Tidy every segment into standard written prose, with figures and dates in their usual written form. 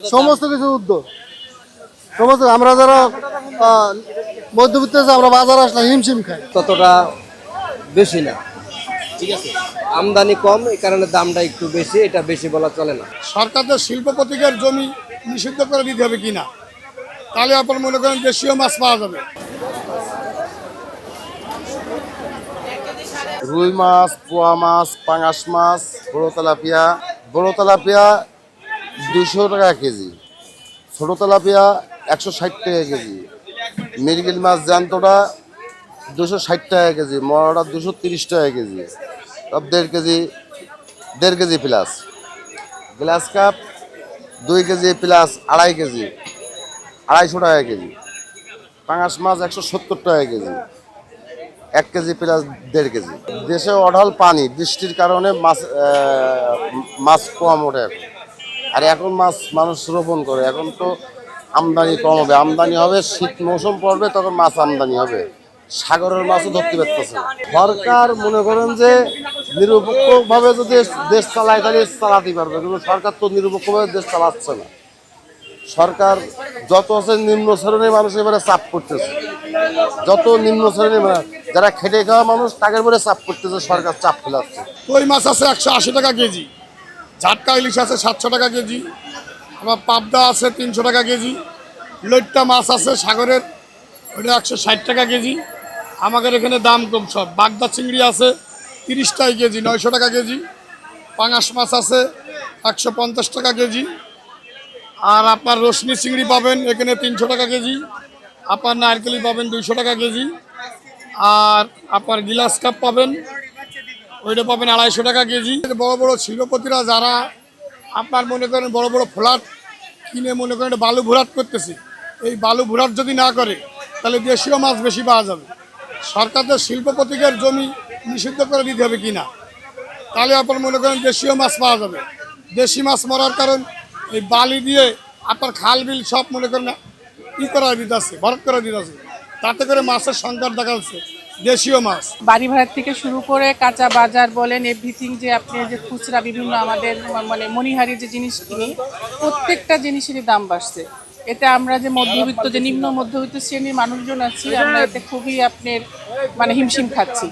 সমস্ত কিছু উদ্যোগ সমস্ত আমরা যারা মধ্যবিত্ত আছে আমরা বাজার আসলে হিমশিম খাই। ততটা বেশি না, ঠিক আছে, আমদানি কম, এই কারণে দামটা একটু বেশি, এটা বেশি বলা চলে না। সরকারদের শিল্পপতিকের জমি নিষিদ্ধ করে দিতে হবে কিনা, তাহলে আপনার মনে করেন দেশীয় মাছ পাওয়া যাবে। রুই মাছ, পোয়া মাছ, পাঙাশ মাছ, বড় তেলাপিয়া 200 টাকা কেজি, ছোট তেলাপিয়া 160 টাকা কেজি, মৃগেল মাছ জ্যান্তটা 260 টাকা কেজি, মরাটা 230 টাকা কেজি, সব 1.5 KG plus. Glass cup 2 KG plus 2.5 KG, 250 টাকা কেজি। পাঙাশ মাছ 170 টাকা কেজি, 1 কেজি প্লাস 1.5 কেজি। দেশে অঢাল পানি, বৃষ্টির কারণে মাছ কম ওঠে এখন। আর এখন মাছ মানুষ রোপণ করে, এখন তো আমদানি কম হবে, আমদানি হবে শীত মৌসুম পড়বে তখন মাছ আমদানি হবে, সাগরের মাছও ধরতে পারতেছে না। সরকার মনে করেন যে নিরপেক্ষভাবে যদি দেশ চালায় তাহলে চালাতে পারবে, কিন্তু সরকার তো নিরপেক্ষভাবে দেশ চালাচ্ছে না। সরকার যত আছে নিম্ন শ্রেণীর মানুষ এবারে চাপ করতেছে, যত নিম্ন শ্রেণীর যারা খেটে খাওয়া মানুষ তাদের উপরে চাপ করতেছে, সরকার চাপ ফেলাচ্ছে। কই মাছ আছে 180 টাকা কেজি, ঝাটকা ইলিশ আছে 700 টাকা কেজি, আবার পাবদা আছে 300 টাকা কেজি, লইট্টা মাছ আছে সাগরের, ওটা 160 টাকা কেজি। আমাদের এখানে দাম কম সব। বাগদা চিংড়ি আছে 30 টাকা কেজি, 900 টাকা কেজি। পাঙাশ মাছ আছে 150 টাকা কেজি। আর আপনার রসনি চিংড়ি পাবেন এখানে 300 টাকা কেজি। আপনার নারকেলি পাবেন 200 টাকা কেজি। আর আপনার গিলাস কাপ পাবেন, ওইটা পাবেন 250 টাকা কেজি। বড় বড় শিল্পপতিরা যারা আপনার মনে করেন বড় বড় ফ্ল্যাট কিনে মনে করেন বালু ভরাট করতেছে, এই বালু ভরাট যদি না করে তাহলে দেশীয় মাছ বেশি পাওয়া যাবে। সরকারদের শিল্পপতিকের জমি নিষিদ্ধ করে দিতে হবে কিনা, তাহলে আপনার মনে করেন দেশীয় মাছ পাওয়া যাবে। দেশি মাছ মরার কারণ এই বালি দিয়ে আপনার খাল বিল সব মনে করেন করা দিতেছে, ভরাট করে দিতেছে, তাতে করে মাছের সংকট দেখা যাচ্ছে। দেশীয় মাছ বাড়ি ভাড়ার থেকে শুরু করে কাঁচা বাজার বলেন, এভরিথিং যে আপনি যে খুচরা বিভিন্ন আমাদের মানে মনিহারি যে জিনিস কিনি, প্রত্যেকটা জিনিসেরই দাম বাড়ছে। এতে আমরা যে মধ্যবিত্ত যে নিম্ন মধ্যবিত্ত শ্রেণীর মানুষজন আছি, আমরা এতে খুবই আপনার মানে হিমশিম খাচ্ছি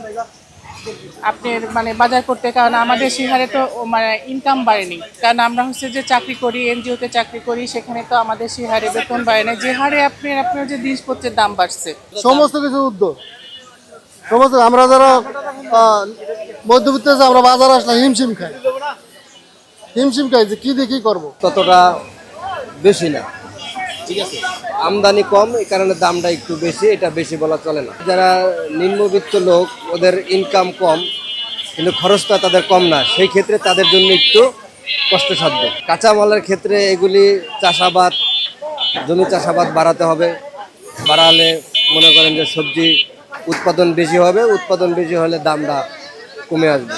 আপনার মানে বাজার করতে। কারণ আমাদের সেই হারে তো মানে ইনকাম বাড়েনি, কারণ আমরা হচ্ছে যে চাকরি করি, এনজিওতে চাকরি করি, সেখানে তো আমাদের সেই হারে বেতন বাড়ে না, যে হারে আপনার যে জিনিসপত্রের দাম বাড়ছে। সমস্ত কিছু উদ্যোগ সমস্ত আমরা যারা মধ্যবিত্ত আছে আমরা বাজার আসলে হিমশিম খাই যে কি দিয়ে কি করবো। ততটা বেশি না, ঠিক আছে, আমদানি কম, এই কারণে দামটা একটু বেশি, এটা বেশি বলা চলে না। যারা নিম্নবিত্ত লোক, ওদের ইনকাম কম কিন্তু খরচটা তাদের কম না, সেই ক্ষেত্রে তাদের জন্য একটু কষ্টসাধ্য। কাঁচামালের ক্ষেত্রে এগুলি চাষাবাদ, জমি চাষাবাদ বাড়াতে হবে, বাড়ালে মনে করেন যে সবজি উৎপাদন বেশি হবে, উৎপাদন বেশি হলে দামটা কমে আসবে।